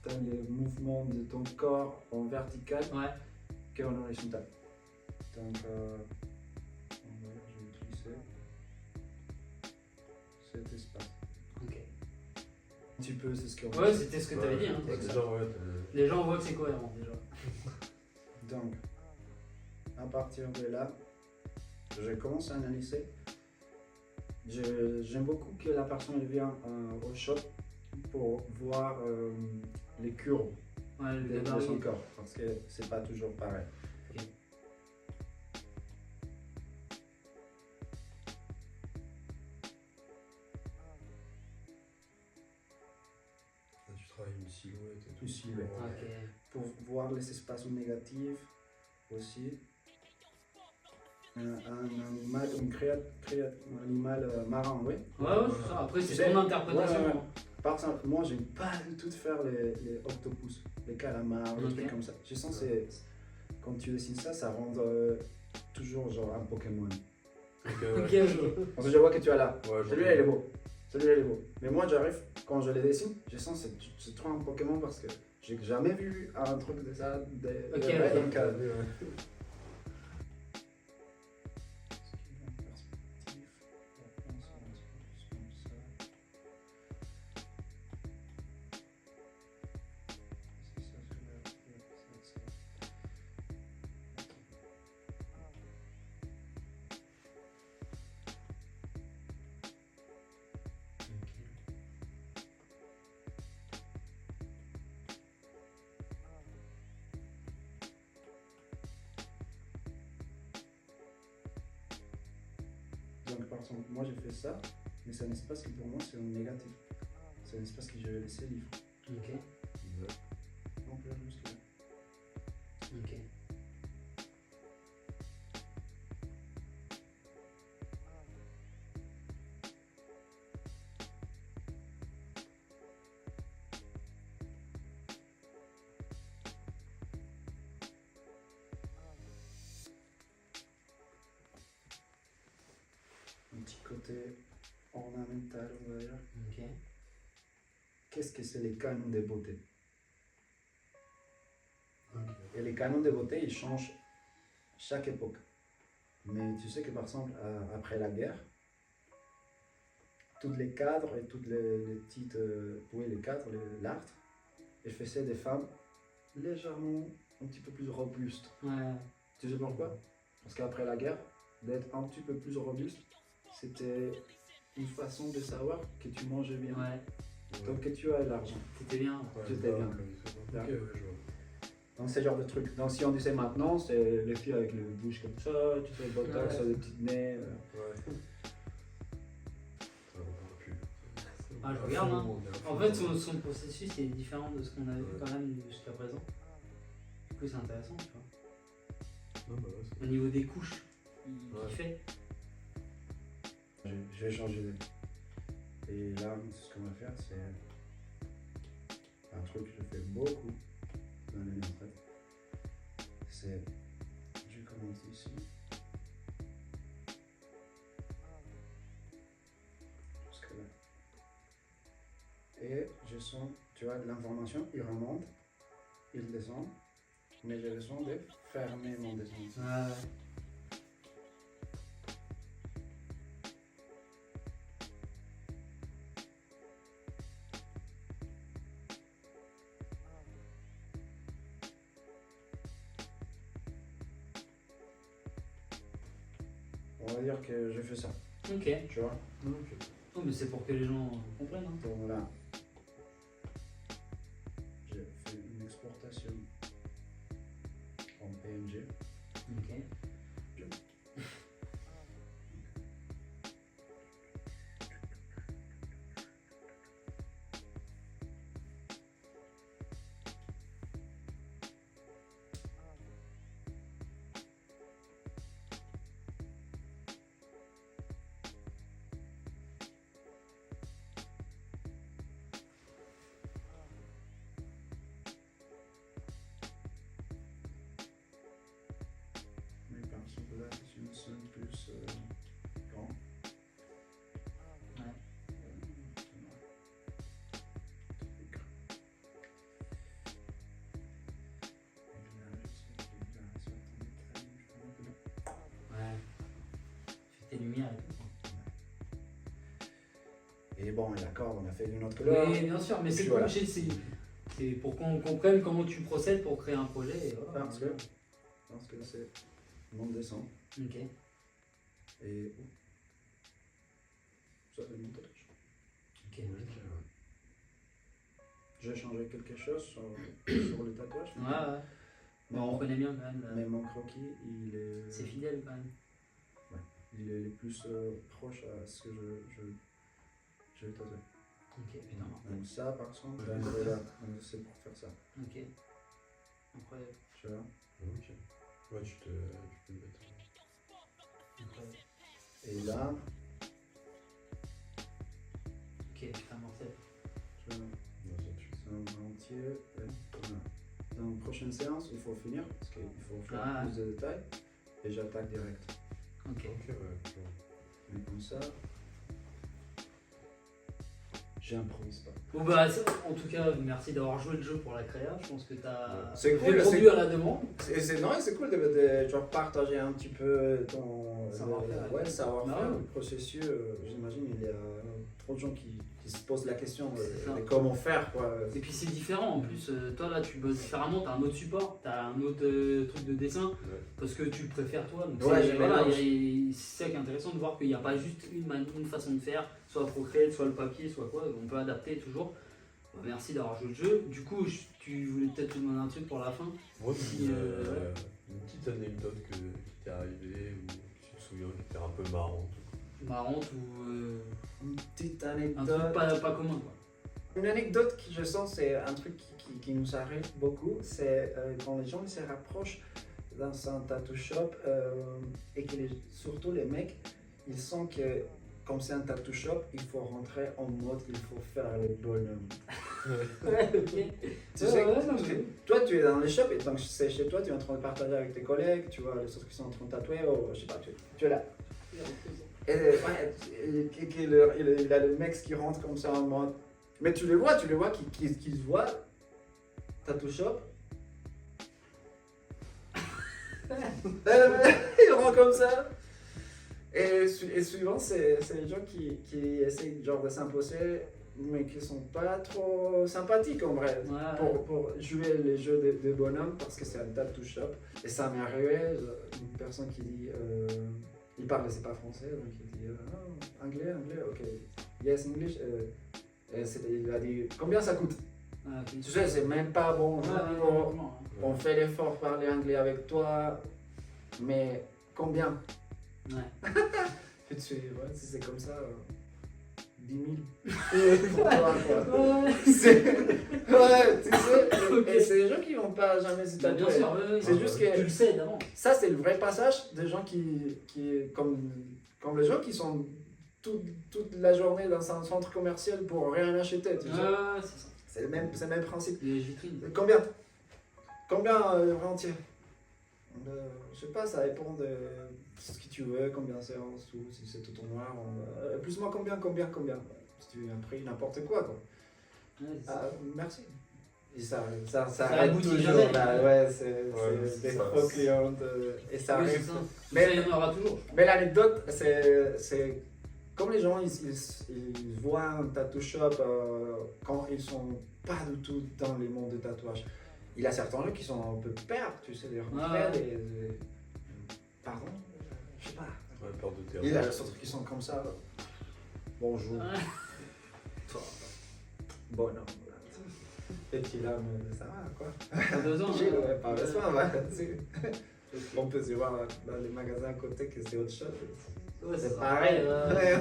dans les mouvements de ton corps en vertical Ouais. qu'en horizontal. Donc, je vais utiliser cet espace. Ok. Un petit peu, c'est ce qu'on Ouais, c'était ce que tu avais dit. Hein. Ouais, déjà, ouais, Les gens voient que c'est cohérent déjà. Donc, à partir de là, je commence à analyser. J'aime beaucoup que la personne elle vienne au shop pour voir les courbes Ouais, le de gabarit. son corps, parce que c'est pas toujours pareil. Ok. là, tu travailles une silhouette et tout. Une silhouette. Ouais. Ok. Pour voir les espaces négatifs aussi. Un animal, un animal marin, oui. Ouais, c'est ça. Après, c'est C'est- son interprétation. ouais, ouais. Par exemple, moi, j'aime pas du tout de faire les octopus, les calamars, les Ok. trucs comme ça. Je sens que quand tu dessines ça, ça rend toujours genre un Pokémon. Ok, Ok, ouais. ok. Parce que je vois que tu as là. Ouais, Celui-là, il est beau. Celui-là, il est beau. Mais moi, j'arrive, quand je les dessine, je sens que c'est trop un Pokémon parce que j'ai jamais vu un truc de ça. Ok, ouais, ok. donc, T'as vu, ouais. Donc, par exemple, moi, j'ai fait ça, mais c'est un espace qui pour moi, c'est un négatif. C'est un espace que je vais laisser libre. Ok. Ouais. Donc, là, juste là. Ok. Un petit côté ornemental, on va dire. Ok. Qu'est-ce que c'est les canons de beauté? Ok. Et les canons de beauté, ils changent chaque époque. Mais tu sais que par exemple, après la guerre, tous les cadres et toutes les petites. Oui, les cadres, l'art, ils faisaient des femmes légèrement un petit peu plus robustes. Ouais. Tu sais pourquoi? Parce qu'après la guerre, d'être un petit peu plus robuste, c'était une façon de savoir que tu mangeais bien. Ouais. Donc que tu as l'argent. C'était bien. Ouais, J'étais bah, bien. ok, Bien. ouais, je vois. Donc ce genre de truc. Donc si on disait maintenant, c'est les filles avec les bouches comme ça, tu fais le botox, Ouais. des petites nez. Ouais. Ça va pas plus. Ah, je À regarde, fond, hein. on est à fond En fait, dedans. son processus est différent de ce qu'on a vu Ouais. quand même jusqu'à présent. Du coup, c'est intéressant, tu vois. Non, bah ouais, c'est- Au niveau des couches, il Ouais. fait. Je vais changer d'avis. Et là, ce qu'on va faire, c'est un truc que je fais beaucoup dans les en fait. C'est, je commence ici. Jusque là. Et je sens, tu vois, l'information, il remonte, il descend, mais j'ai besoin de fermer mon descente. Ouais. On va dire que je fais ça, Ok. tu vois. Ok. Non, mais c'est pour que les gens comprennent. Hein. Donc là, j'ai fait une exportation en PNG. Ok. lumières et tout. Et bon, la corde, on a fait d'une autre couleur. Oui, bien sûr, mais c'est Voilà. c'est pour qu'on comprenne comment tu procèdes pour créer un projet. Et voilà. Parce que là, c'est mon dessin. Ok. Et. Ça fait mon tatouage. Ok. J'ai changé quelque chose sur le tatouage. Ouais, ouais. Mais, Bon, on connaît bien quand même. mais mon croquis, il est. C'est fidèle quand même. Il est plus proche à ce que je vais tatouer. Ok, putain. Donc ça, par contre, là, c'est pour faire ça. Ok. Incroyable. Tu vois. Ok. Ouais, tu peux le mettre. Incroyable. Et là, Ok, putain, mortel. tu vois, Non, ça, tu- c'est un entier. Ouais, voilà. Dans la prochaine séance, il faut finir parce qu'il faut faire Ah. plus de détails. Et j'attaque direct. Ok. Ok, ouais. Mais comme ça, j'improvise pas. Bon bah, en tout cas, merci d'avoir joué le jeu pour la créa. Je pense que t'as C'est cool, répondu c'est- à la demande. C'est cool de genre, partager un petit peu ton Savoir-faire. ouais, savoir-faire, Ah ouais. le processus. J'imagine il y a trop de gens qui se posent la question C'est ça. de comment faire. Quoi. Et puis c'est différent en plus, toi là tu bosses différemment, t'as un autre support, t'as un autre truc de dessin, Ouais. parce que tu le préfères toi. Donc Ouais, c'est je voilà, mélange. c'est ça qui est intéressant de voir qu'il n'y a pas juste une façon de faire, soit Procreate, soit le papier, soit quoi, on peut adapter toujours. Bah, merci d'avoir joué le jeu. Du coup, tu voulais peut-être me demander un truc pour la fin. Moi, Si, une petite anecdote qui t'est arrivée ou tu te souviens qui était un peu marrante. Marrante ou Une petite un anecdote. truc pas commun quoi. Une anecdote qui je sens c'est un truc qui nous arrive beaucoup, c'est quand les gens se rapprochent dans un tattoo shop et que surtout les mecs, ils sentent que comme c'est un tattoo shop, il faut rentrer en mode, il faut faire le bonhomme. Ouais, ok. Tu Ouais, sais, ouais, parce non, que mais- toi tu es dans les shops et donc c'est chez toi, tu es en train de partager avec tes collègues, tu vois les autres qui sont en train de tatouer, oh, je sais pas, tu es là. Et ouais, il a le mec qui rentre comme ça en mode. Mais tu le vois qui se voit, tattoo shop. Il rentre comme ça. Et suivant, c'est les gens qui essayent genre de s'imposer, mais qui sont pas trop sympathiques en vrai. Ouais. Pour jouer les jeux de bonhomme parce que c'est un tattoo shop. Et ça m'est arrivé, une personne qui dit. Il parle, c'est pas français, donc il dit ah, anglais, ok. Yes, English. Il a dit combien ça coûte? Ah, ok. Tu sais, c'est même pas bon. Ouais, On fait l'effort de parler anglais avec toi, mais combien? ouais. Et tu fais, ouais, si c'est comme ça, 10 000. Pour toi, quoi. Ouais. Ouais, tu sais, Ok. et c'est des gens qui vont pas jamais se Bah, bien tatouer. sûr, ouais, ouais. C'est juste que Tu le sais d'avance. ça, c'est le vrai passage des gens qui comme les gens qui sont toute la journée dans un centre commercial pour rien acheter. Tu sais. Ouais, c'est ça. C'est le même principe. Les vitrines. Combien entier? Je sais pas, ça dépend de ce que tu veux, combien c'est en dessous, si c'est tout en noir. Plus moi, combien? Si tu veux un prix, n'importe quoi. Ouais, c'est ça. Ah, merci. Et ça arrête arrête toujours, toujours. là. Là, ouais, c'est c'est des ça. faux clientes. Et ça Oui, arrive. c'est ça. Mais- Ça, il y en aura toujours. Mais l'anecdote, c'est comme les gens, ils voient un tattoo shop quand ils sont pas du tout dans les mondes de tatouage. Il y a certains gens qui sont un peu perdus, tu sais, des repères et pardon, je sais pas. Ouais, peur de terre. Il y a les autres qui sont comme ça. Bonjour. Ouais. Toi. Bonhomme. Et puis là, mais ça va quoi. T'as 2 ans. J'ai hein. ouais, pas besoin, ouais. On peut se voir dans les magasins à côté que c'est autre chose. Ouais, C'est ça. pareil. Ouais.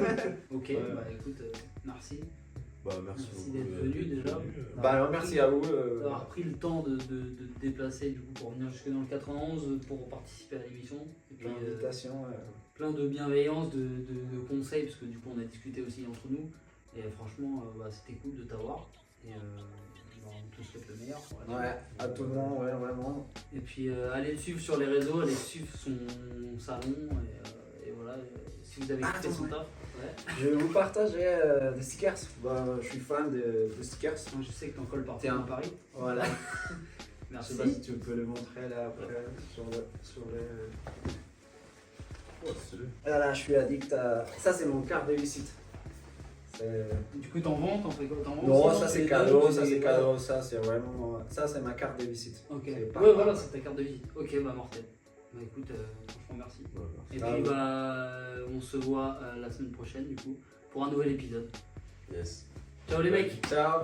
Ok, Ouais. bah écoute, merci Bah, merci Merci beaucoup d'être venu, déjà. Bah, alors, merci à vous. d'avoir pris le temps de te déplacer du coup pour venir jusque dans le 91 pour participer à l'émission. Et puis L'invitation. plein de bienveillance, de conseils, parce que du coup on a discuté aussi entre nous. Et franchement, bah, c'était cool de t'avoir. Et bah, on te souhaite le meilleur. pour la suite. Ouais, à tout le monde, ouais, vraiment. Et puis allez le suivre sur les réseaux, allez suivre son salon. Et voilà, si vous avez écouté Attends, son ouais. taf. Ouais. Je vais vous partager des stickers. Bah, je suis fan de stickers. Moi, je sais que t'en colles partout Tiens. à Paris. Voilà. Je Merci. sais pas si tu peux le montrer là après sur le. Oh, stylé. Voilà, je suis addict à. Ça, c'est mon carte de visite. Du coup, t'en vends, t'en fais quoi? T'en vends Non, aussi, ça tu c'est les cadeau, donnes, ça tu c'est les- cadeau, ça c'est vraiment. Ça c'est ma carte de visite. Ok. C'est pas Ouais, grave. voilà, c'est ta carte de visite. Ok, bah mortel. Bah écoute, franchement, merci. Ouais, Et Ah, puis, ouais. bah, on se voit la semaine prochaine, du coup, pour un nouvel épisode. yes. Ciao les mecs! Ciao.